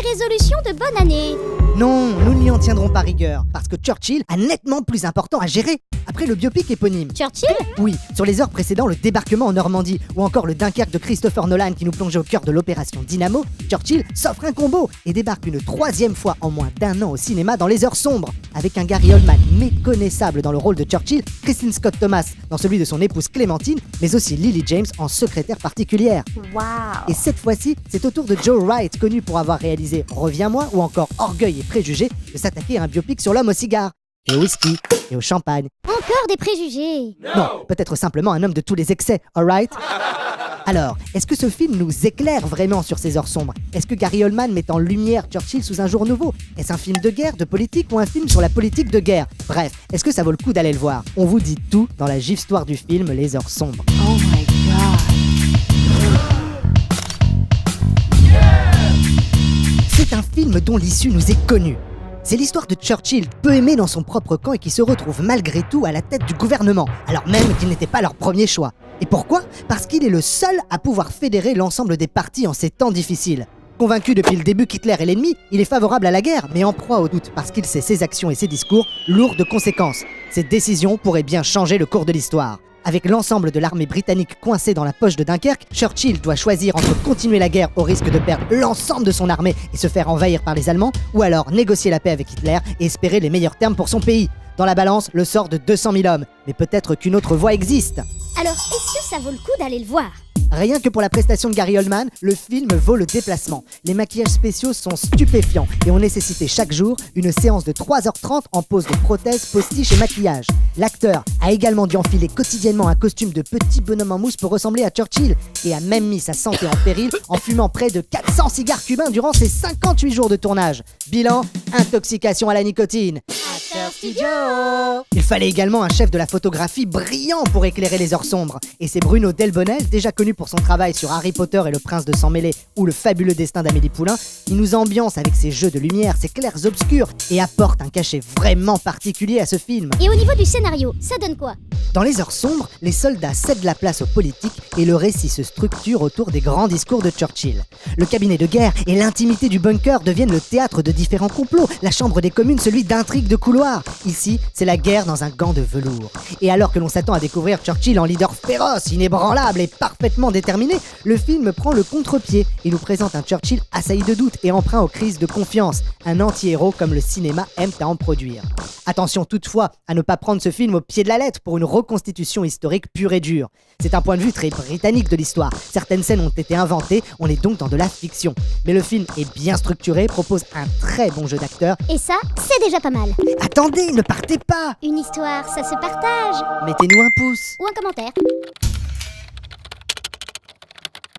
mes résolutions de bonne année. Non, nous n'y en tiendrons pas rigueur, parce que Churchill a nettement plus important à gérer. Après le biopic éponyme. Churchill? Oui, sur les heures précédant le débarquement en Normandie, ou encore le Dunkerque de Christopher Nolan qui nous plongeait au cœur de l'opération Dynamo, Churchill s'offre un combo et débarque une troisième fois en moins d'1 an au cinéma dans Les Heures Sombres, avec un Gary Oldman méconnaissable dans le rôle de Churchill, Kristen Scott Thomas dans celui de son épouse Clémentine, mais aussi Lily James en secrétaire particulière. Waouh! Et cette fois-ci, c'est au tour de Joe Wright, connu pour avoir réalisé Reviens-moi ou encore Orgueil et Préjugés, de s'attaquer à un biopic sur l'homme au cigare, et au whisky, et au champagne. Encore des préjugés. Non, peut-être simplement un homme de tous les excès, alright? Alors, est-ce que ce film nous éclaire vraiment sur ces heures sombres? Est-ce que Gary Oldman met en lumière Churchill sous un jour nouveau? Est-ce un film de guerre, de politique ou un film sur la politique de guerre? Bref, est-ce que ça vaut le coup d'aller le voir? On vous dit tout dans la gifle-histoire du film Les Heures Sombres. Oh my god. C'est un film dont l'issue nous est connue. C'est l'histoire de Churchill, peu aimé dans son propre camp et qui se retrouve malgré tout à la tête du gouvernement, alors même qu'il n'était pas leur premier choix. Et pourquoi? Parce qu'il est le seul à pouvoir fédérer l'ensemble des partis en ces temps difficiles. Convaincu depuis le début qu'Hitler est l'ennemi, il est favorable à la guerre, mais en proie au doute parce qu'il sait ses actions et ses discours lourds de conséquences. Cette décision pourrait bien changer le cours de l'histoire. Avec l'ensemble de l'armée britannique coincée dans la poche de Dunkerque, Churchill doit choisir entre continuer la guerre au risque de perdre l'ensemble de son armée et se faire envahir par les Allemands, ou alors négocier la paix avec Hitler et espérer les meilleurs termes pour son pays. Dans la balance, le sort de 200 000 hommes. Mais peut-être qu'une autre voie existe. Alors, est-ce que ça vaut le coup d'aller le voir? Rien que pour la prestation de Gary Oldman, le film vaut le déplacement. Les maquillages spéciaux sont stupéfiants et ont nécessité chaque jour une séance de 3h30 en pose de prothèses, postiches et maquillage. L'acteur a également dû enfiler quotidiennement un costume de petit bonhomme en mousse pour ressembler à Churchill et a même mis sa santé en péril en fumant près de 400 cigares cubains durant ses 58 jours de tournage. Bilan, intoxication à la nicotine. Il fallait également un chef de la photographie brillant pour éclairer les heures sombres. Et c'est Bruno Delbonnel, déjà connu pour son travail sur Harry Potter et le Prince de Sang-Mêlé ou le fabuleux destin d'Amélie Poulain, qui nous ambiance avec ses jeux de lumière, ses clairs obscurs et apporte un cachet vraiment particulier à ce film. Et au niveau du scénario, ça donne quoi? Dans les heures sombres, les soldats cèdent la place aux politiques et le récit se structure autour des grands discours de Churchill. Le cabinet de guerre et l'intimité du bunker deviennent le théâtre de différents complots, la chambre des communes celui d'intrigues de couloirs. Ici, c'est la guerre dans un gant de velours. Et alors que l'on s'attend à découvrir Churchill en leader féroce, inébranlable et parfaitement déterminé, le film prend le contre-pied et nous présente un Churchill assailli de doutes et emprunt aux crises de confiance, un anti-héros comme le cinéma aime à en produire. Attention toutefois à ne pas prendre ce film au pied de la lettre pour une reconstitution historique pure et dure. C'est un point de vue très britannique de l'histoire. Certaines scènes ont été inventées, on est donc dans de la fiction. Mais le film est bien structuré, propose un très bon jeu d'acteurs. Et ça, c'est déjà pas mal. Attendez, ne partez pas! Une histoire, ça se partage. Mettez-nous un pouce! Ou un commentaire.